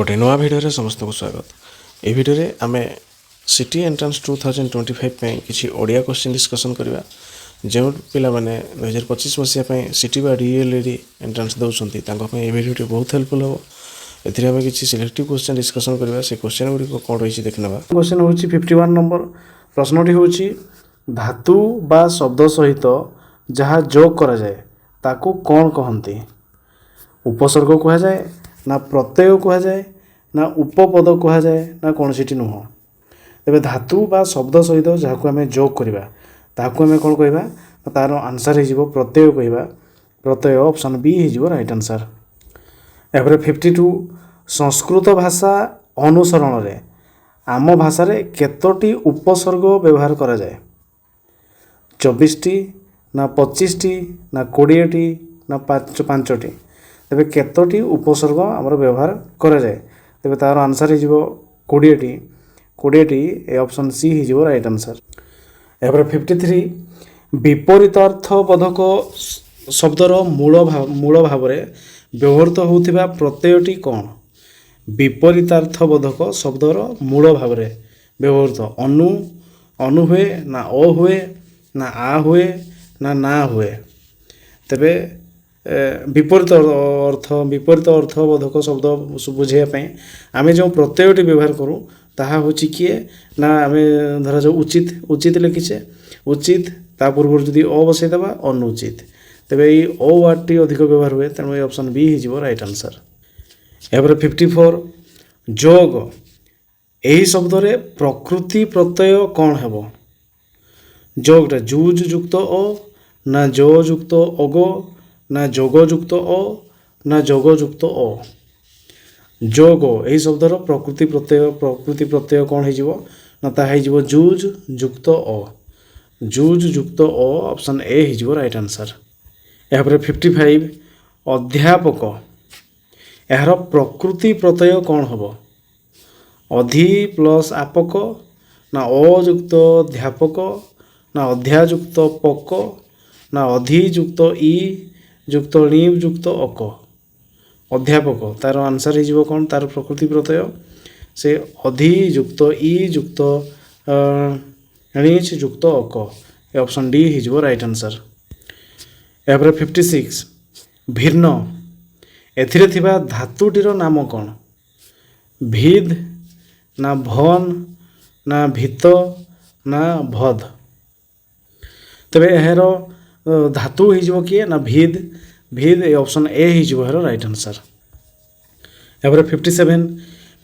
गोटे नुआ भिडियो समस्त को स्वागत। ये भिडियो आम सिटी एंट्रांस 2025 किसी ओडिया क्वेश्चन डिस्कसन करवा। जो पिला माने 2025 मसीहा सिटी बा डीएलएडी एंट्रांस दौरान ये भिडियो बहुत हेल्पफुल हम। एमें किसी सिलेक्टिव क्वेश्चन डिस्कसन करवा। से क्वेश्चन गुड़िक कौन रही देखना। क्वेश्चन हूँ 51 नंबर प्रश्नटी हूँ धातु बा शब्द सहित जहाँ जोग करा जाए ताकू कौन कहते। उपसर्ग कह जाए ना प्रत्यय कह जाए ना उपपद कह जाए ना कौन सी नुह। तेरे धातु बा शब्द सहित जहाँ को आम जोग करवा ताकू आम कौन कहवा तार आंसर हो प्रत्यय कहवा। प्रत्यय ऑप्शन बी हो राइट आंसर। यापर 52 संस्कृत भाषा अनुसरण रे आम भाषा रे केतोटी उपसर्ग व्यवहार करा जाए। 24टी ना 25टी ना 20टी ना 5टी। तेरे केतोटी उपसर्ग आमर व्यवहार करा जाए। तेरे तार आंसर हो 20टी ए ऑप्शन सी हो राइट आंसर। यापर 53 विपरीत अर्थबोधक शब्दर मूल भाव में व्यवहृत होउथिबा प्रत्ययटी कौन। विपरीतार्थबोधक शब्दर मूल भाव में व्यवहृत अनु हुए ना अ हुए ना आ हुए ना हुए। तेरे विपरीत अर्थबोधक शब्द बुझाइवाई आम जो प्रत्ययटी व्यवहार करूँ ताहा होची किए ना आम धरा जो उचित लिखीचे उचित ता पूर्व जदि अ बसईदेवा अनुचित। तेरे ये ओ वार्डटी अधिक व्यवहार हुए तेणु ये ऑप्शन बी हो राइट आंसर। यापर 54 जोग यही शब्द रे प्रकृति प्रत्यय कौन हेबो। जोगटा जुज युक्त अ ना जो युक्त अग ना जोग युक्त अ ना जोग युक्त अ। जोग यही शब्दर प्रकृति प्रत्यय कौन हो ना ता हो जुज युक्त अ। जुज युक्त अ ऑप्शन ए हो राइट आंसर। यापर 55 अध्यापक यार प्रकृति प्रत्यय कौन हम। अधि प्लस आपक ना अयुक्त अध्यापक ना अध्यायुक्त पक ना अधियुक्त इ युक्त णी युक्त अक। अध्यापक तार आंसर हो कौन तार प्रकृति प्रत्यय से अधियुक्त इ युक्त णीच युक्त अक। ऑप्शन डी हो राइट आंसर। यापर 56 भिन्न एथिरे थिबा धातुटीर नाम कौन। भिद ना भन ना भित ना भद। तेरे यार धातु हो किए ना भिद ए ऑप्शन ए हो राइट आंसर। यापर 57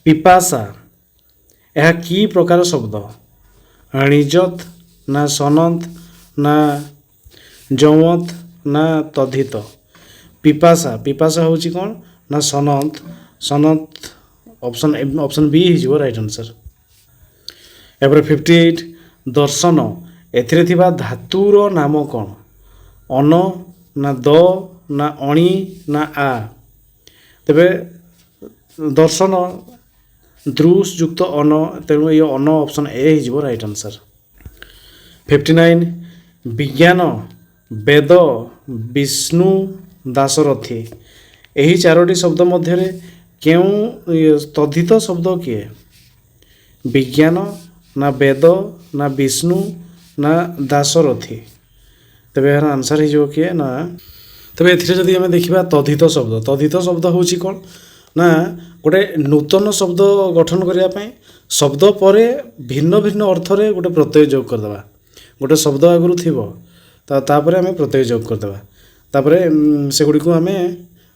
पिपासा यह की प्रकार शब्द। निजत ना सनत ना जमत ना तद्धित। पिपासा हूँ कौन ना सनत ऑप्शन बी हो राइट आंसर। यापर 58 दर्शन एथिरे थिबा धातुर नाम कौन। अन ना द ना अणी ना आ। तेरे दर्शन द्रुस युक्त अन तेणु ये अन ऑप्शन ए हो राइट आंसर। 59 विज्ञान वेद विष्णु दासरथी यही चारोटी शब्द मध्य क्यों तद्धित शब्द किए। विज्ञान ना वेद ना विष्णु ना दासरथी। तेरे यार आंसर हो किए ना तेरे एथि आम देखा तद्धित शब्द हूँ कौन ना गोटे नूतन शब्द गठन करने शब्द पर भिन्न भिन्न अर्थ रे गोटे प्रत्यय जोग करदे। गोटे शब्द आगुरी थी तापर आम प्रत्यय जोग करदे तापर से गुड़ी को आम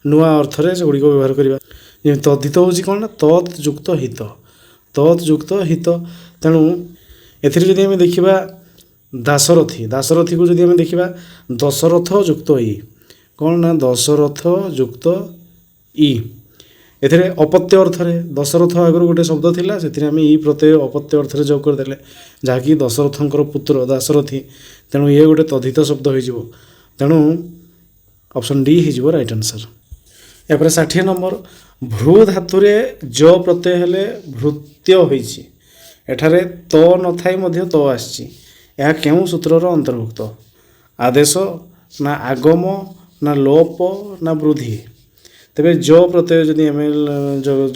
नुआ अर्थ रे से गुड़ी को व्यवहार करवा। तद्धित हूँ कौन ना तत्युक्त हित तेणु एथि आम देखा दासरथी को जब आम देखा दशरथ युक्त इ कौन ना दशरथ युक्त इ। एथिरे अपत्य अर्थ रे दशरथ आगुरी गोटे शब्द थिला से आम इ प्रत्यय अपत्य अर्थ रे जोग करदे जहाँकि दशरथंकर पुत्र दासरथी तेणु ये गोटे तद्धित शब्द हो तेणु ऑप्शन डी हो राइट आंसर। यापर 60 नंबर भ्रू धातु ज प्रत्यय हेले भृत्य होइछि एठारे तो न थाई मध्य तो आछि यह केउं सूत्रर अंतर्भुक्त। आदेश ना आगम ना लोप ना वृद्धि। ତେବେ ଜ ପ୍ରତ୍ୟୟ ଯଦି ଆମେ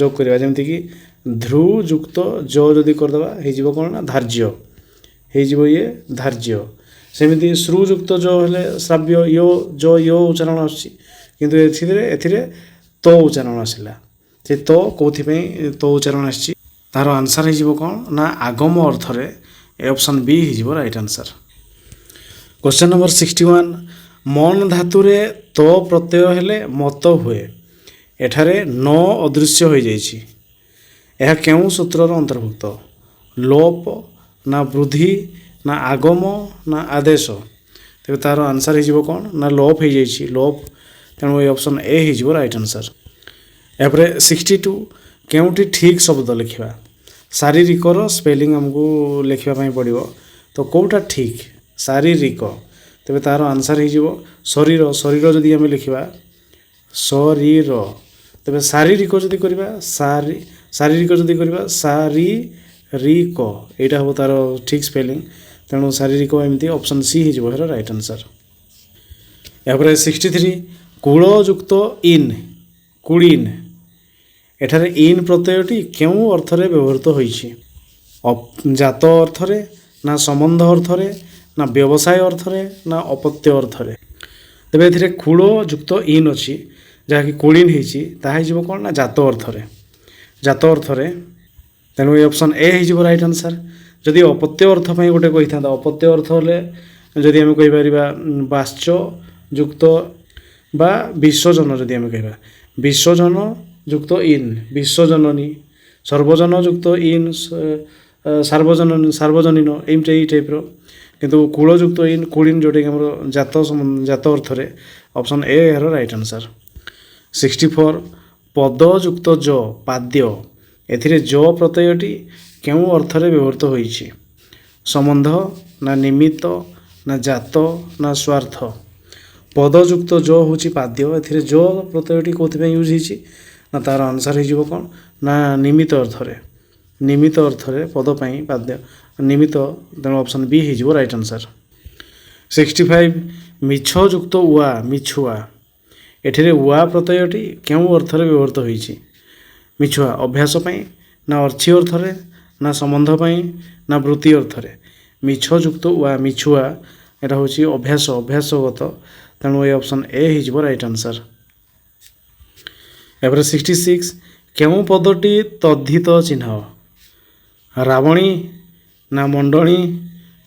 ଯୋଗ କରିବା ଯେମିତିକି ଧ୍ରୁ ଯୁକ୍ତ ଜ ଯଦି କରିଦେବା ହେଇଯିବ କ'ଣ ନା ଧାର୍ଯ୍ୟ, ହେଇଯିବ ଇଏ ଧାର୍ଯ୍ୟ। ସେମିତି ଶ୍ରୁ ଯୁକ୍ତ ଜ ହେଲେ ଶ୍ରାବ୍ୟ, ୟ ଜ ୟ ଉଚ୍ଚାରଣ ଆସୁଛି, କିନ୍ତୁ ଏଥିରେ ତ ଉଚ୍ଚାରଣ ଆସିଲା। ସେ ତ କେଉଁଥିପାଇଁ ତ ଉଚ୍ଚାରଣ ଆସିଛି, ତାର ଆନ୍ସର୍ ହେଇଯିବ କ'ଣ ନା ଆଗମ ଅର୍ଥରେ। ଏ ଅପସନ୍ ବି ହେଇଯିବ ରାଇଟ୍ ଆନ୍ସର୍। କ୍ୱେଶ୍ଚନ୍ ନମ୍ବର 61, ମନ୍ ଧାତୁରେ ତ ପ୍ରତ୍ୟୟ ହେଲେ ମତ ହୁଏ, ଏଠାରେ ନ ଅଦୃଶ୍ୟ ହୋଇଯାଇଛି, ଏହା କେଉଁ ସୂତ୍ରର ଅନ୍ତର୍ଭୁକ୍ତ? ଲୋପ ନା ବୃଦ୍ଧି ନା ଆଗମ ନା ଆଦେଶ? ତେବେ ତାର ଆନ୍ସର୍ ହେଇଯିବ କ'ଣ ନା ଲୋପ ହେଇଯାଇଛି, ଲୋପ। ତେଣୁ ଏ ଅପସନ୍ ଏ ହେଇଯିବ ରାଇଟ୍ ଆନ୍ସର୍। ଏହାପରେ 62, କେଉଁଠି ଠିକ୍ ଶବ୍ଦ ଲେଖିବା? ଶାରୀରିକର ସ୍ପେଲିଂ ଆମକୁ ଲେଖିବା ପାଇଁ ପଡ଼ିବ, ତ କେଉଁଟା ଠିକ୍? ଶାରୀରିକ, ତେବେ ତାର ଆନ୍ସର୍ ହେଇଯିବ ଶରୀର। ଶରୀର ଯଦି ଆମେ ଲେଖିବା ଶରୀର, ତେବେ ଶାରୀରିକ ଯଦି କରିବା ଶାରୀରିକ ଯଦି କରିବା ଶାରୀରିକ, ଏଇଟା ହେବ ତାର ଠିକ୍ ସ୍ପେଲିଂ। ତେଣୁ ଶାରୀରିକ ଏମିତି ଅପସନ୍ ସି ହେଇଯିବ ଏହାର ରାଇଟ୍ ଆନ୍ସର୍। ଏହାପରେ 63, କୂଳ ଯୁକ୍ତ ଇନ୍ କୁଳିନ୍, ଏଠାରେ ଇନ୍ ପ୍ରତ୍ୟୟଟି କେଉଁ ଅର୍ଥରେ ବ୍ୟବହୃତ ହୋଇଛି? ଜାତ ଅର୍ଥରେ ନା ସମ୍ବନ୍ଧ ଅର୍ଥରେ ନା ବ୍ୟବସାୟ ଅର୍ଥରେ ନା ଅପତ୍ୟ ଅର୍ଥରେ? ତେବେ ଏଥିରେ କୂଳ ଯୁକ୍ତ ଇନ୍ ଅଛି, ଯାହାକି କୁଳିନ୍ ହେଇଛି, ତାହା ହେଇଯିବ କ'ଣ ନା ଜାତ ଅର୍ଥରେ, ଜାତ ଅର୍ଥରେ। ତେଣୁ ଏ ଅପସନ୍ ଏ ହେଇଯିବ ରାଇଟ୍ ଆନ୍ସର୍। ଯଦି ଅପତ୍ୟ ଅର୍ଥ ପାଇଁ ଗୋଟେ କହିଥାନ୍ତା, ଅପତ୍ୟ ଅର୍ଥ ହେଲେ ଯଦି ଆମେ କହିପାରିବା ବାଶ୍ଚ ଯୁକ୍ତ ବା ବିଶ୍ୱଜନ, ଯଦି ଆମେ କହିବା ବିଶ୍ୱଜନ ଯୁକ୍ତ ଇନ୍ ବିଶ୍ୱଜନନୀ, ସର୍ବଜନ ଯୁକ୍ତ ଇନ୍ ସାର୍ବଜନୀନ, ଏମିତି ଏଇ ଟାଇପ୍ର। କିନ୍ତୁ କୂଳଯୁକ୍ତ ଇନ୍ କୁଳିନ୍, ଯେଉଁଟାକି ଆମର ଜାତ ଅର୍ଥରେ, ଅପସନ୍ ଏ ଏହାର ରାଇଟ୍ ଆନ୍ସର୍। 64, ପଦ ଯୁକ୍ତ ଜ ପାଦ୍ୟ, ଏଥିରେ ଜ ପ୍ରତ୍ୟୟଟି କେଉଁ ଅର୍ଥରେ ବ୍ୟବହୃତ ହୋଇଛି? ସମ୍ବନ୍ଧ ନା ନିମିତ୍ତ ନା ଜାତ ନା ସ୍ୱାର୍ଥ? ପଦ ଯୁକ୍ତ ଜ ହେଉଛି ପାଦ୍ୟ, ଏଥିରେ ଜ ପ୍ରତ୍ୟୟଟି କେଉଁଥିପାଇଁ ୟୁଜ୍ ହେଇଛି ନା ତାର ଆନ୍ସର୍ ହେଇଯିବ କ'ଣ ନା ନିମିତ୍ତ ଅର୍ଥରେ, ନିମିତ୍ତ ଅର୍ଥରେ ପଦ ପାଇଁ ପାଦ୍ୟ ନିମିତ୍ତ। ତେଣୁ ଅପସନ୍ ବି ହେଇଯିବ ରାଇଟ୍ ଆନ୍ସର୍। 65, ମିଛ ଯୁକ୍ତ ଉଆ ମିଛୁଆ, ଏଠିରେ ଉଆ ପ୍ରତ୍ୟୟଟି କେଉଁ ଅର୍ଥରେ ବ୍ୟବହୃତ ହୋଇଛି? ମିଛୁଆ ଅଭ୍ୟାସ ପାଇଁ ନା ଅର୍ଥୀ ଅର୍ଥରେ ନା ସମ୍ବନ୍ଧ ପାଇଁ ନା ବୃତ୍ତି ଅର୍ଥରେ? ମିଛ ଯୁକ୍ତ ଉଆ ମିଛୁଆ, ଏଇଟା ହେଉଛି ଅଭ୍ୟାସଗତ। ତେଣୁ ଏ ଅପସନ୍ ଏ ହେଇଯିବ ରାଇଟ୍ ଆନ୍ସର୍। ଏହାପରେ 66, କେଉଁ ପଦଟି ତଦ୍ଧିତ ଚିହ୍ନ? ରାବଣୀ ନା ମଣ୍ଡଣୀ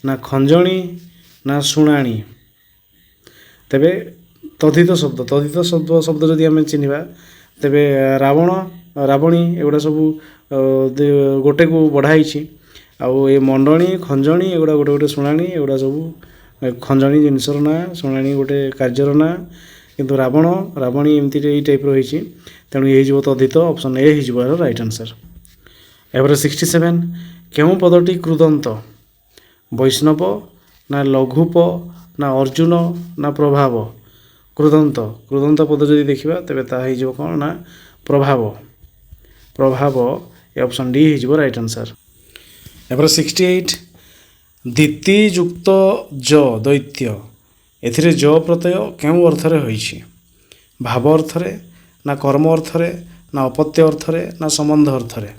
ନା ଖଞ୍ଜଣୀ ନା ଶୁଣାଣି? ତେବେ ତଦ୍ଧିତ ଶବ୍ଦ ଯଦି ଆମେ ଚିହ୍ନିବା, ତେବେ ରାବଣ ରାବଣୀ ଏଗୁଡ଼ା ସବୁ ଗୋଟେକୁ ବଢ଼ା ହେଇଛି, ଆଉ ଏ ମଣ୍ଡଣୀ ଖଞ୍ଜଣୀ ଏଗୁଡ଼ା ଗୋଟେ ଶୁଣାଣି, ଏଗୁଡ଼ା ସବୁ ଖଞ୍ଜଣୀ ଜିନିଷର ନାଁ, ଶୁଣାଣି ଗୋଟେ କାର୍ଯ୍ୟର ନାଁ, କିନ୍ତୁ ରାବଣୀ ଏମିତି ଏଇ ଟାଇପ୍ର ହେଇଛି। ତେଣୁ ଏ ହେଇଯିବ ତଦ୍ଧିତ, ଅପସନ୍ ଏ ହେଇଯିବ ଏହାର ରାଇଟ୍ ଆନ୍ସର୍। ଏହାପରେ 67, କେଉଁ ପଦଟି କୃଦନ୍ତ? ବୈଷ୍ଣବ ନା ଲଘୁପ ନା ଅର୍ଜୁନ ନା ପ୍ରଭାବ? କୃଦନ୍ତ ପଦ ଯଦି ଦେଖିବା, ତେବେ ତାହା ହେଇଯିବ କ'ଣ ନା ପ୍ରଭାବ। ଏ ଅପସନ୍ ଡି ହେଇଯିବ ରାଇଟ୍ ଆନ୍ସର୍। ଏହାପରେ 68, ଦିତି ଯୁକ୍ତ ଜ ଦୈତ୍ୟ, ଏଥିରେ ଜ ପ୍ରତ୍ୟୟ କେଉଁ ଅର୍ଥରେ ହୋଇଛି? ଭାବ ଅର୍ଥରେ ନା କର୍ମ ଅର୍ଥରେ ନା ଅପତ୍ୟ ଅର୍ଥରେ ନା ସମ୍ବନ୍ଧ ଅର୍ଥରେ?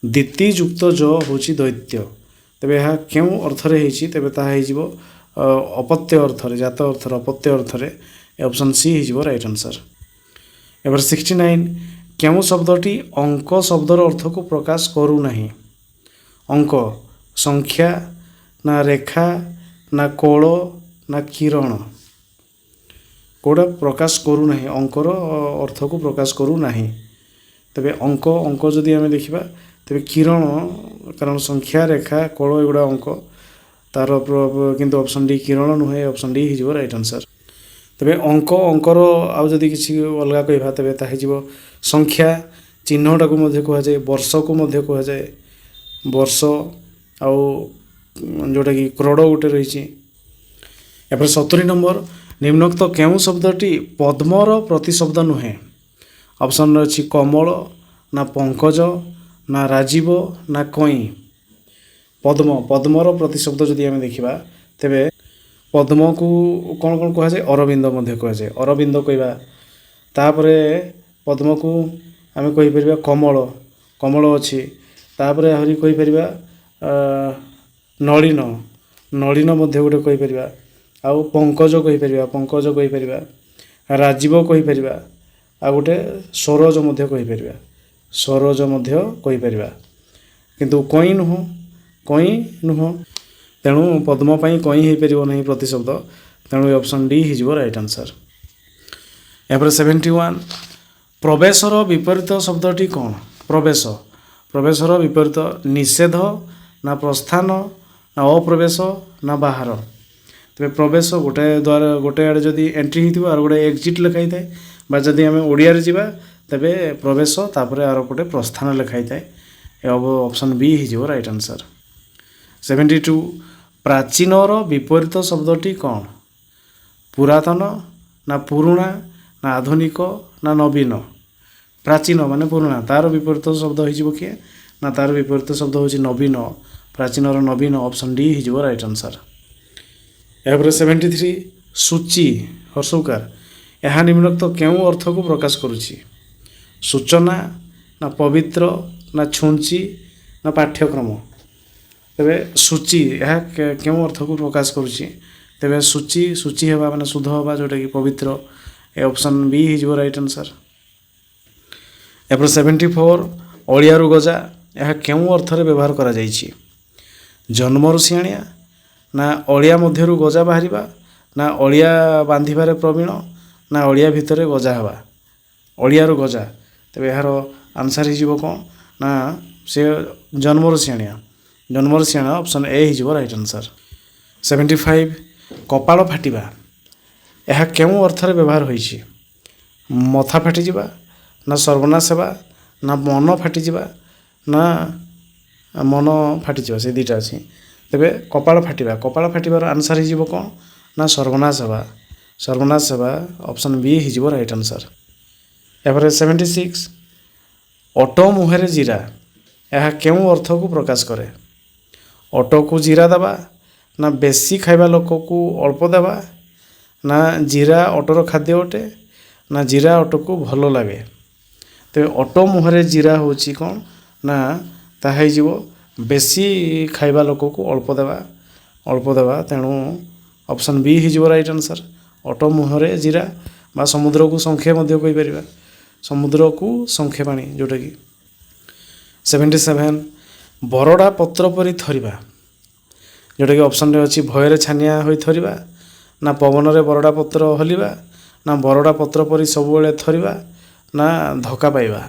ଦିତି ଯୁକ୍ତ ଜ ହେଉଛି ଦୈତ୍ୟ, ତେବେ ଏହା କେଉଁ ଅର୍ଥରେ ହେଇଛି? ତେବେ ତାହା ହେଇଯିବ ଅପତ୍ୟ ଅର୍ଥରେ, ଜାତ ଅର୍ଥରେ, ଅପତ୍ୟ ଅର୍ଥରେ। ଏ ଅପସନ୍ ସି ହେଇଯିବ ରାଇଟ୍ ଆନ୍ସର୍। ଏবার 69, କେଉଁ ଶବ୍ଦଟି ଅଙ୍କ ଶବ୍ଦର ଅର୍ଥକୁ ପ୍ରକାଶ କରୁନାହିଁ? ଅଙ୍କ ସଂଖ୍ୟା ନା ରେଖା ନା କୋଳ ନା କିରଣ? କେଉଁଟା ପ୍ରକାଶ କରୁନାହିଁ, ଅଙ୍କର ଅର୍ଥକୁ ପ୍ରକାଶ କରୁନାହିଁ? ତେବେ ଅଙ୍କ ଯଦି ଆମେ ଦେଖିବା, ତେବେ କିରଣ, କାରଣ ସଂଖ୍ୟା ରେଖା କୋଳ ଏଗୁଡ଼ା ଅଙ୍କ, ତାର କିନ୍ତୁ ଅପସନ୍ ଡି କିରଣ ନୁହେଁ, ଅପସନ୍ ଡି ହେଇଯିବ ରାଇଟ୍ ଆନ୍ସର୍। ତେବେ ଅଙ୍କର ଆଉ ଯଦି କିଛି ଅଲଗା କହିବା, ତେବେ ତାହା ହେଇଯିବ ସଂଖ୍ୟା, ଚିହ୍ନଟାକୁ ମଧ୍ୟ କୁହାଯାଏ, ବର୍ଷକୁ ମଧ୍ୟ କୁହାଯାଏ, ବର୍ଷ, ଆଉ ଯେଉଁଟାକି କ୍ରୋଡ଼ ଗୋଟେ ରହିଛି। ଏପରେ 70 ନମ୍ବର, ନିମ୍ନୋକ୍ତ କେଉଁ ଶବ୍ଦଟି ପଦ୍ମର ପ୍ରତିଶବ୍ଦ ନୁହେଁ? ଅପସନ୍ରେ ଅଛି କମଳ ନା ପଙ୍କଜ ନା ରାଜୀବ ନା କଇଁ? ପଦ୍ମର ପ୍ରତିଶବ୍ଦ ଯଦି ଆମେ ଦେଖିବା, ତେବେ ପଦ୍ମକୁ କ'ଣ କୁହାଯାଏ? ଅରବିନ୍ଦ ମଧ୍ୟ କୁହାଯାଏ, ଅରବିନ୍ଦ କହିବା। ତାପରେ पद्म को आम कहीपर कमल कमल अच्छी तापर आहरी कहीपर नलिन नलिन गोटे कहीपर आउ पंकज कहीपर पंकज कहीपर राजीव कहीपर आ गोटे सरोज कहीपर सरोज कहीपर किंतु कई नुह तेणु पद्म कई हो पार नहीं प्रतिशब्द तेणु ऑप्शन डी हो राइट आंसर। यहाँ 71 प्रवेशर विपरीत शब्दटी कौन प्रवेश प्रवेशर विपरीत निषेध ना प्रस्थान ना अप्रवेश ना बाहर तेरे प्रवेश गोटे द्वार गोटे आड़े जदि एंट्री होती आर गोटे एक्जिट लिखाई थाए जदि आम ओडिया जावा तेरे प्रवेश तापर आर गोटे प्रस्थान लिखाई थाए ऑप्शन बी हो राइट आंसर। 72 प्राचीनर विपरीत शब्दटी कौन पुरातन ना पुरुणा ना आधुनिक ना नवीन प्राचीन माने पुरुणा तार विपरीत शब्द हो किए ना तार विपरीत शब्द हूँ नवीन प्राचीनर नवीन ऑप्शन डी हो राइट आंसर। यहाँ 73 सूची हर्षकार यह निम्नोक्त क्यों अर्थ को प्रकाश करुच्ची सूचना ना पवित्र ना छुंची ना पाठ्यक्रम तेरे सूची यह क्यों अर्थ को प्रकाश करुच्ची तेरे सूची सूची हवा माने शुद्ध हवा जोटा कि पवित्र ए ऑप्शन बी हो राइट आंसर। यहाँ 74 अलियारू गजा यह क्यों अर्थ रे व्यवहार करा जाइछि जन्मरू सियाणिया ना अलिया मध्यरू गजा बाहर ना अलिया बांधिबारे प्रवीण ना अलिया भितर गजा हवा अलियारू गजा तेरे यार आंसर हो कौन ना से जन्मरू सियाणिया ऑप्शन ए हो राइट आंसर। 75 कपाल फाटिबा यह क्यों अर्थ रे व्यवहार होइछि मथा फाटी जिबा ना सर्वनाश हेबा ना मन फाटी जिबा ना मन फाटी जिबा से दुटा अच्छी तेरे कपाल फाटिबार आंसर हो कौन ना सर्वनाश हेबा ऑप्शन बी हो राइट आंसर। यहाँ 76 ऑटो मुहरे जीरा यह क्यों अर्थ को प्रकाश करे ऑटो को जीरा दबा ना बेसी खाइबा लोक को अल्प देवा ना जीरा ऑटोर खाद्य अटे ना जीरा ऑटो को भल लगे तो ऑटो मुहरे जीरा हूँ कौन ना ताहा बेसी खाइबा लोक को अल्प देवा तेणु ऑप्शन बी हो राइट आंसर ऑटो मुहरे जीरा बा समुद्र को संख्या कहीपर समुद्र को संख्या पानी जोटा कि 77 बरडा पत्र परी थरिबा जोटा कि ऑप्शन रे अच्छी भयर छानिया होई थरिबा ना पवन रे बरडा पत्र हलिबा ना बरडा पत्र परी सबुबले थरिबा ना धक्का पाइबा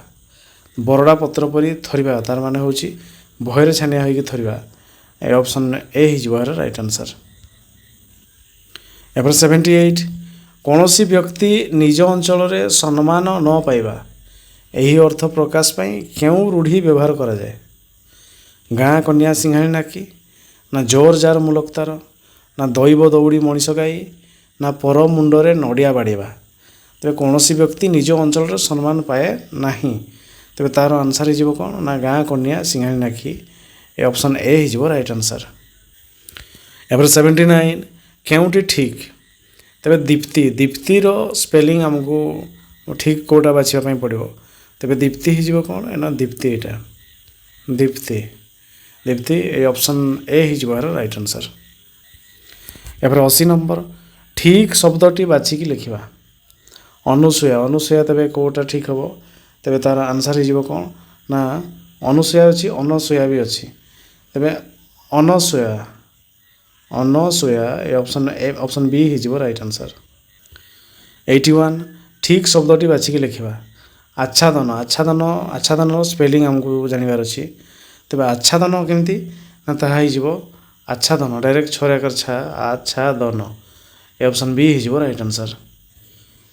बरडा पत्र परी थरिबा तार माने होची भयर छानिया होई थरिबा ए ऑप्शन ए हो राइट आंसर। यहाँ 78 कौनसी व्यक्ति निज अंचल रे सम्मान न पाइबा यही अर्थ प्रकाश पाई क्यों रूढ़ी व्यवहार करा जाए गाँ कन्या सिंहाणी नाकी ना जोर जार मुलक्तार ना दैव दौड़ी मनीष गाई ना पर मुंडरे नड़िया बाड़ेबा तेरे कौन व्यक्ति निज अंचल सम्मान पाए नहीं तेरे तार आंसर हो कौन ना गाँ कन्या सिंहाणी नाकी ए ऑप्शन ए हो राइट आंसर। यहाँ 79 क्योंटी ठीक तेरे दीप्ति दीप्तिर स्पेलिंग आमको ठीक कोटा बाछापी पड़ो तेरे दीप्ति हो कौन ना दीप्ति यहाँ Deepti Deepti A option A हो राइट आंसर। यहाँ 80 नंबर ठीक शब्दटी बाछिकी लिखा अनुसूया अनुसूया तेरे कोटा ठीक हम तेरे तार आंसर हो कौन ना अनुसूया अच्छी अनसूया भी अच्छी तेरे Anasuya Anasuya A option B हो राइट आंसर। 81 ठीक शब्दटी बाछिकी लिखा आच्छादन आच्छादन आच्छादन स्पेलिंग आमको जानवर अच्छी तेरे आच्छादन केमती ना ताहा हो आच्छादन डायरेक्ट छरेकर छा आच्छादन ए ऑप्शन बी हो राइट आंसर।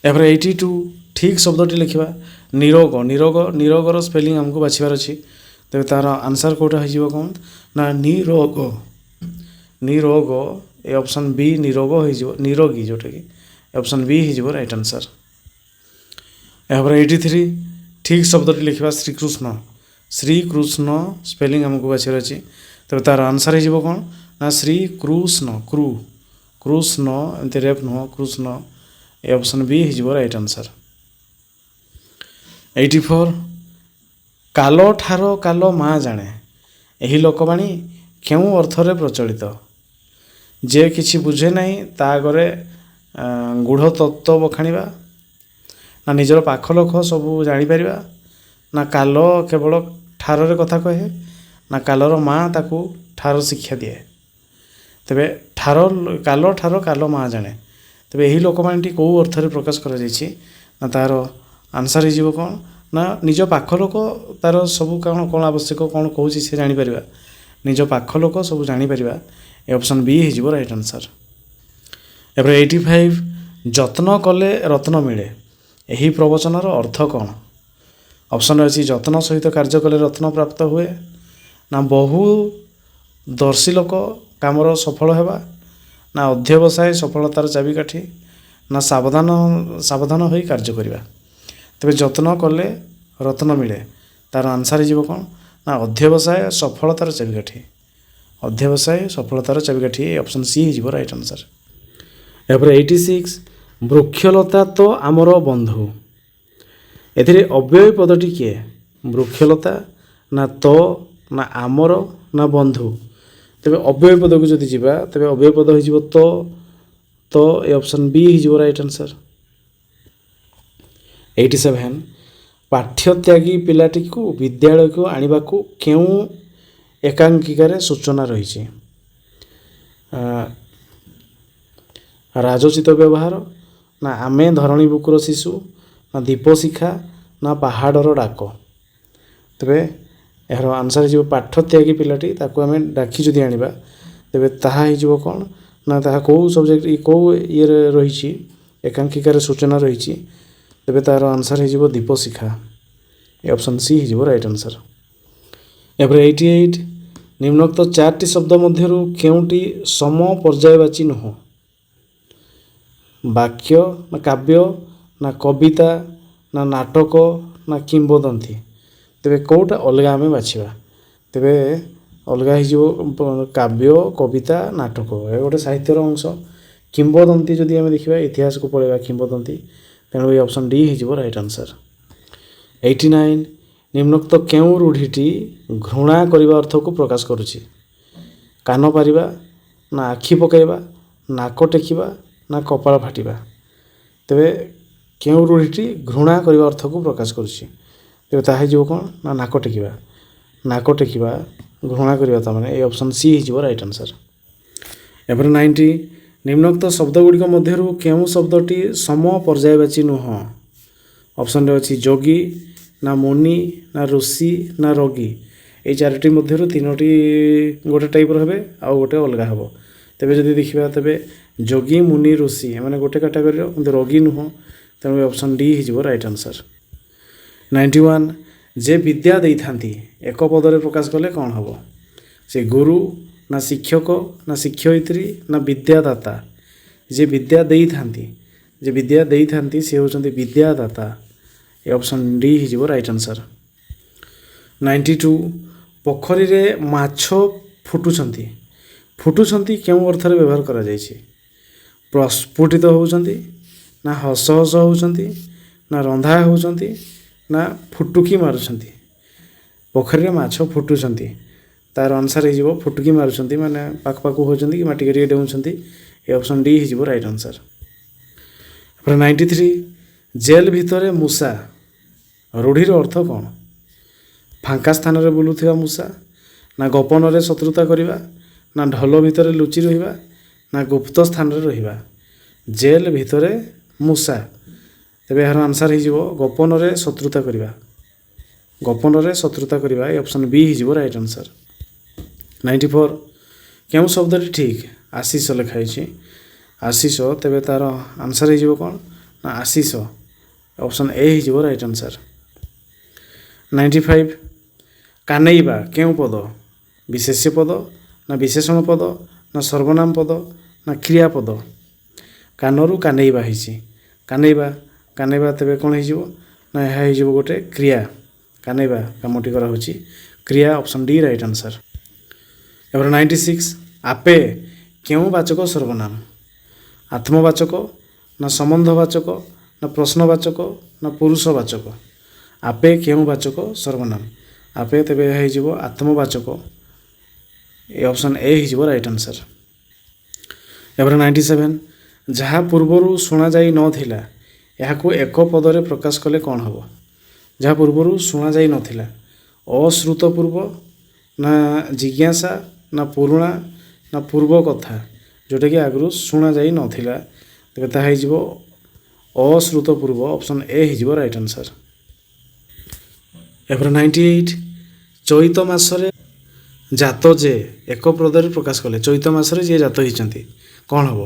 यहाँ 82 ठीक शब्दटी लिखा निरोग निरोग निरोगर स्पेलिंग आमको बाछार अच्छी तेरे तार आंसर कौटा हो कौन ना निरोग निरोग ए ऑप्शन बी निरोग हो निरोगी जोटा कि ऑप्शन बी हो राइट आंसर। यहाँ 83 ठीक शब्दटी लिखा श्रीकृष्ण श्रीकृष्ण स्पेलिंग आमको बाछार अच्छी तेरे तार आंसर हो कौन ना श्रीकृष्ण क्रू कृष्ण एमती रेप नुह कृष्ण ए ऑप्शन बी हो राइट आंसर। 84 କାଲ ଠାର କାଲ ମା ଜାଣେ ଏହି ଲୋକବାଣୀ କେଉଁ ଅର୍ଥରେ ପ୍ରଚଳିତ? ଯେ କିଛି ବୁଝେ ନାହିଁ ତା ଆଗରେ ଗୂଢ଼ ତତ୍ତ୍ୱ ବଖାଣିବା, ନା ନିଜର ପାଖ ଲୋକ ସବୁ ଜାଣିପାରିବା, ନା କାଲ କେବଳ ଠାରରେ କଥା କହେ, ନା କାଲର ମା ତାକୁ ଠାର ଶିକ୍ଷା ଦିଏ। ତେବେ କାଲ ଠାର କାଲ ମା ଜାଣେ। ତେବେ ଏହି ଲୋକବାଣୀଟି କେଉଁ ଅର୍ଥରେ ପ୍ରକାଶ କରାଯାଇଛି? ନା ତାର ଆନ୍ସର ହେଇଯିବ କ'ଣ? ନା ନିଜ ପାଖ ଲୋକ ତାର ସବୁ କ'ଣ କ'ଣ ଆବଶ୍ୟକ କ'ଣ କହୁଛି ସେ ଜାଣିପାରିବା। ନିଜ ପାଖ ଲୋକ ସବୁ ଜାଣିପାରିବା। ଏ ଅପସନ୍ ବି ହେଇଯିବ ରାଇଟ୍ ଆନ୍ସର। ଏପରେ 85 ଯତ୍ନ କଲେ ରତ୍ନ ମିଳେ ଏହି ପ୍ରବଚନର ଅର୍ଥ କ'ଣ? ଅପସନ୍ ଅଛି ଯତ୍ନ ସହିତ କାର୍ଯ୍ୟ କଲେ ରତ୍ନ ପ୍ରାପ୍ତ ହୁଏ, ନା ବହୁ ଦର୍ଶୀ ଲୋକ କାମର ସଫଳ ହେବା, ନା ଅଧ୍ୟବସାୟ ସଫଳତାର ଚାବିକାଠି, ନା ସାବଧାନ ହୋଇ କାର୍ଯ୍ୟ କରିବା। ତେବେ ଯତ୍ନ କଲେ ରତ୍ନ ମିଳେ ତାର ଆନ୍ସର ହେଇଯିବ କ'ଣ? ନା ଅଧ୍ୟବସାୟ ସଫଳତାର ଚାବିକାଠି। ଅଧ୍ୟବସାୟ ସଫଳତାର ଚାବିକାଠି ଅପସନ୍ ସି ହେଇଯିବ ରାଇଟ୍ ଆନ୍ସର। ଏହାପରେ 86 ବୃକ୍ଷଲତା ତ ଆମର ବନ୍ଧୁ ଏଥିରେ ଅବ୍ୟୟ ପଦଟି କିଏ? ବୃକ୍ଷଲତା, ନା ତ, ନା ଆମର, ନା ବନ୍ଧୁ। ତେବେ ଅବ୍ୟୟ ପଦକୁ ଯଦି ଯିବା ତେବେ ଅବ୍ୟୟ ପଦ ହେଇଯିବ ତ ଏ ଅପସନ୍ ବି ହେଇଯିବ ରାଇଟ୍ ଆନ୍ସର। 87 ପାଠ୍ୟତ୍ୟାଗୀ ପିଲାଟିକୁ ବିଦ୍ୟାଳୟକୁ ଆଣିବାକୁ କେଉଁ ଏକାଙ୍କିକାରେ ସୂଚନା ରହିଛି? ରାଜୋଚିତ ବ୍ୟବହାର, ନା ଆମେ ଧରଣୀ ବୁକୁର ଶିଶୁ, ନା ଦୀପଶିଖା, ନା ପାହାଡ଼ର ଡାକ। ତେବେ ଏହାର ଆନ୍ସର ହେଇଯିବ ପାଠତ୍ୟାଗୀ ପିଲାଟି ତାକୁ ଆମେ ଡାକି ଯଦି ଆଣିବା ତେବେ ତାହା ହେଇଯିବ କ'ଣ? ନା ତାହା କେଉଁ ସବଜେକ୍ଟ କେଉଁ ଇଏରେ ରହିଛି ଏକାଙ୍କିକାରେ ସୂଚନା ରହିଛି? ତେବେ ତାର ଆନ୍ସର ହେଇଯିବ ଦୀପଶିଖା। ଏ ଅପସନ୍ ସି ହେଇଯିବ ରାଇଟ୍ ଆନ୍ସର। ଏପରେ 88 ନିମ୍ନୋକ୍ତ 4ଟି ଶବ୍ଦ ମଧ୍ୟରୁ କେଉଁଟି ସମ ପର୍ଯ୍ୟାୟବାଚୀ ନୁହଁ? ବାକ୍ୟ, ନା କାବ୍ୟ, ନା କବିତା, ନା ନାଟକ, ନା କିମ୍ବଦନ୍ତୀ। ତେବେ କେଉଁଟା ଅଲଗା ଆମେ ବାଛିବା? ତେବେ ଅଲଗା ହେଇଯିବ କାବ୍ୟ, କବିତା, ନାଟକ। ଏ ଗୋଟେ ସାହିତ୍ୟର ଅଂଶ। କିମ୍ବଦନ୍ତୀ ଯଦି ଆମେ ଦେଖିବା ଇତିହାସକୁ ପଳେଇବା କିମ୍ବଦନ୍ତୀ, ତେଣୁ ଏ ଅପସନ୍ ଡି ହେଇଯିବ ରାଇଟ୍ ଆନ୍ସର। 89 ନିମ୍ନୋକ୍ତ କେଉଁ ରୂଢ଼ିଟି ଘୃଣା କରିବା ଅର୍ଥକୁ ପ୍ରକାଶ କରୁଛି? କାନ ପାରିବା, ନା ଆଖି ପକାଇବା, ନାକ ଟେକିବା, ନା କପାଳ ଫାଟିବା। ତେବେ କେଉଁ ରୂଢ଼ିଟି ଘୃଣା କରିବା ଅର୍ଥକୁ ପ୍ରକାଶ କରୁଛି? ତେବେ ତାହା ହେଇଯିବ କ'ଣ? ନା ନାକ ଟେକିବା। ନାକ ଟେକିବା ଘୃଣା କରିବା ତାମାନେ ଏ ଅପସନ୍ ସି ହେଇଯିବ ରାଇଟ୍ ଆନ୍ସର। ଏପରେ 90 ନିମ୍ନୋକ୍ତ ଶବ୍ଦ ଗୁଡ଼ିକ ମଧ୍ୟରୁ କେଉଁ ଶବ୍ଦଟି ସମ ପର୍ଯ୍ୟାୟବାଚୀ ନୁହଁ? ଅପସନ୍ରେ ଅଛି ଯୋଗୀ, ନା ମୁନି, ନା ଋଷି, ନା ରୋଗୀ। ଏଇ ଚାରିଟି ମଧ୍ୟରୁ ତିନୋଟି ଗୋଟେ ଟାଇପ୍ର ହେବେ ଆଉ ଗୋଟେ ଅଲଗା ହେବ। ତେବେ ଯଦି ଦେଖିବା ତେବେ ଯୋଗୀ, ମୁନି, ଋଷି ଏମାନେ ଗୋଟେ କାଟାଗୋରୀର, କିନ୍ତୁ ରୋଗୀ ନୁହଁ। ତେଣୁ ଏ ଅପସନ୍ ଡି ହେଇଯିବ ରାଇଟ୍ ଆନ୍ସର। 91 ଯେ ବିଦ୍ୟା ଦେଇଥାନ୍ତି ଏକ ପଦରେ ପ୍ରକାଶ କଲେ କ'ଣ ହେବ? ସେ ଗୁରୁ, ନା ଶିକ୍ଷକ, ନା ଶିକ୍ଷୟିତ୍ରୀ, ନା ବିଦ୍ୟାଦାତା। ଯେ ବିଦ୍ୟା ଦେଇଥାନ୍ତି ସେ ହେଉଛନ୍ତି ବିଦ୍ୟାଦାତା। ଏ ଅପସନ୍ ଡି ହେଇଯିବ ରାଇଟ୍ ଆନ୍ସର। 92 ପୋଖରୀରେ ମାଛ ଫୁଟୁଛନ୍ତି କେଉଁ ଅର୍ଥରେ ବ୍ୟବହାର କରାଯାଇଛି? ପ୍ରସ୍ଫୁଟିତ ହେଉଛନ୍ତି, ନା ହସ ହେଉଛନ୍ତି, ନା ରନ୍ଧା ହେଉଛନ୍ତି, ନା ଫୁଟୁକି ମାରୁଛନ୍ତି। ପୋଖରୀରେ ମାଛ ଫୁଟୁଛନ୍ତି ତାର ଆନ୍ସର ହେଇଯିବ ଫୁଟୁକି ମାରୁଛନ୍ତି, ମାନେ ପାଖକୁ ହେଉଛନ୍ତି କି ମାଟି ଟିକେ ଡେଉଁଛନ୍ତି। ଏ ଅପସନ୍ ଡି ହେଇଯିବ ରାଇଟ୍ ଆନ୍ସର। 93 ଜେଲ୍ ଭିତରେ ମୂଷା ରୂଢ଼ିର ଅର୍ଥ କ'ଣ? ଫାଙ୍କା ସ୍ଥାନରେ ବୁଲୁଥିବା ମୂଷା, ନା ଗୋପନରେ ଶତ୍ରୁତା କରିବା, ନା ଢୋଲ ଭିତରେ ଲୁଚି ରହିବା, ନା ଗୁପ୍ତ ସ୍ଥାନରେ ରହିବା। ଜେଲ୍ ଭିତରେ ମୂଷା। ତେବେ ଏହାର ଆନ୍ସର ହେଇଯିବ ଗୋପନରେ ଶତ୍ରୁତା କରିବା। ଏ ଅପସନ୍ ବି ହେଇଯିବ ରାଇଟ୍ ଆନ୍ସର। 94 କେଉଁ ଶବ୍ଦଟି ଠିକ୍? ଆଶିଷ ଲେଖା ହେଇଛି ଆଶିଷ। ତେବେ ତାର ଆନ୍ସର ହେଇଯିବ କ'ଣ? ନା ଆଶିଷ। ଅପସନ୍ ଏ ହେଇଯିବ ରାଇଟ୍ ଆନ୍ସର। 95 କାନେଇବା କେଉଁ ପଦ? ବିଶେଷ୍ୟ ପଦ, ନା ବିଶେଷଣ ପଦ, ନା ସର୍ବନାମ ପଦ, ନା କ୍ରିୟାପଦ। କାନରୁ କାନେଇବା ହେଇଛି। କାନେଇବା ତେବେ କ'ଣ ହେଇଯିବ? ନା ଏହା ହେଇଯିବ ଗୋଟେ କ୍ରିୟା। କାନେଇବା କାମଟି କରାହେଉଛି କ୍ରିୟା। Option D right answer. ଏପରେ 96 ଆପେ କେଉଁ ବାଚକ ସର୍ବନାମ? ଆତ୍ମବାଚକ, ନା ସମ୍ବନ୍ଧବାଚକ, ନା ପ୍ରଶ୍ନବାଚକ, ନା ପୁରୁଷବାଚକ। ଆପେ କେଉଁ ବାଚକ ସର୍ବନାମ? ଆପେ ତେବେ ହେଇଯିବ ଆତ୍ମବାଚକ। ଏ ଅପସନ୍ ଏ ହେଇଯିବ ରାଇଟ୍ ଆନ୍ସର୍। ଏପରେ 97 ଯାହା ପୂର୍ବରୁ ଶୁଣାଯାଇ ନଥିଲା ଏହାକୁ ଏକ ପଦରେ ପ୍ରକାଶ କଲେ କ'ଣ ହେବ? ଯାହା ପୂର୍ବରୁ ଶୁଣାଯାଇ ନଥିଲା, ଅଶ୍ରୁତପୂର୍ବ ନା ଜିଜ୍ଞାସା ନା ପୁରୁଣା ନା ପୂର୍ବ କଥା, ଯେଉଁଟାକି ଆଗରୁ ଶୁଣାଯାଇ ନଥିଲା, ତେବେ ତାହା ହେଇଯିବ ଅଶ୍ରୁତପୂର୍ବ। ଅପସନ୍ ଏ ହେଇଯିବ ରାଇଟ୍ ଆନ୍ସର୍। ଏପରେ 98 ଚୈତ ମାସରେ ଜାତ ଯେ ଏକ ପଦରେ ପ୍ରକାଶ କଲେ, ଚୈତ ମାସରେ ଯିଏ ଜାତ ହେଇଛନ୍ତି କ'ଣ ହେବ?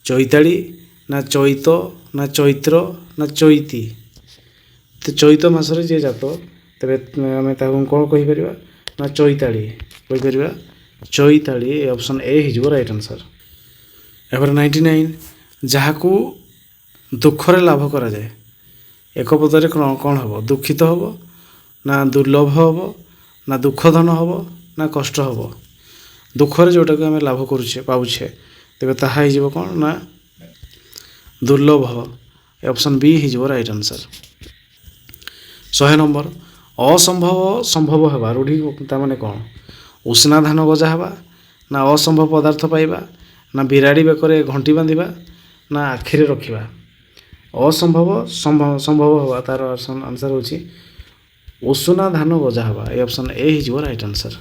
ଚୈତାଳି ନା ଚୈତ ନା ଚୈତ୍ର ନା ଚୈତି? ତ ଚୈତ ମାସରେ ଯିଏ ଜାତ, ତେବେ ଆମେ ତାକୁ କ'ଣ କହିପାରିବା ନା ଚୈତାଳି କହିପାରିବା, ଚୈତାଳି। ଏ ଅପସନ୍ ଏ ହେଇଯିବ ରାଇଟ୍ ଆନ୍ସର୍। ଏପରେ 99 ଯାହାକୁ ଦୁଃଖରେ ଲାଭ କରାଯାଏ, ଏକ ପଦରେ କ'ଣ ହେବ? ଦୁଃଖିତ ହେବ ନା ଦୁର୍ଲଭ ହେବ ନା ଦୁଃଖଧନ ହେବ ନା କଷ୍ଟ ହେବ? ଦୁଃଖରେ ଯେଉଁଟାକୁ ଆମେ ଲାଭ କରୁଛେ ପାଉଛେ, ତେବେ ତାହା ହେଇଯିବ କ'ଣ ନା ଦୁର୍ଲଭ। ଏ ଅପସନ୍ ବି ହେଇଯିବ ରାଇଟ୍ ଆନ୍ସର୍। 100 ନମ୍ବର ଅସମ୍ଭବ ସମ୍ଭବ ହେବା ରୂଢ଼ି ତାମାନେ କ'ଣ? ଉଷୁନା ଧାନ ଗଜା ହେବା ନା ଅସମ୍ଭବ ପଦାର୍ଥ ପାଇବା ନା ବିରାଡ଼ି ବେକରେ ଘଣ୍ଟି ବାନ୍ଧିବା ନା ଆଖିରେ ରଖିବା? ଅସମ୍ଭବ ସମ୍ଭବ ହେବା, ତାର ଆନ୍ସର୍ ହେଉଛି ଉଷୁନା ଧାନ ଗଜା ହେବା। ଏ ଅପସନ୍ ଏ ହେଇଯିବ ରାଇଟ୍ ଆନ୍ସର୍।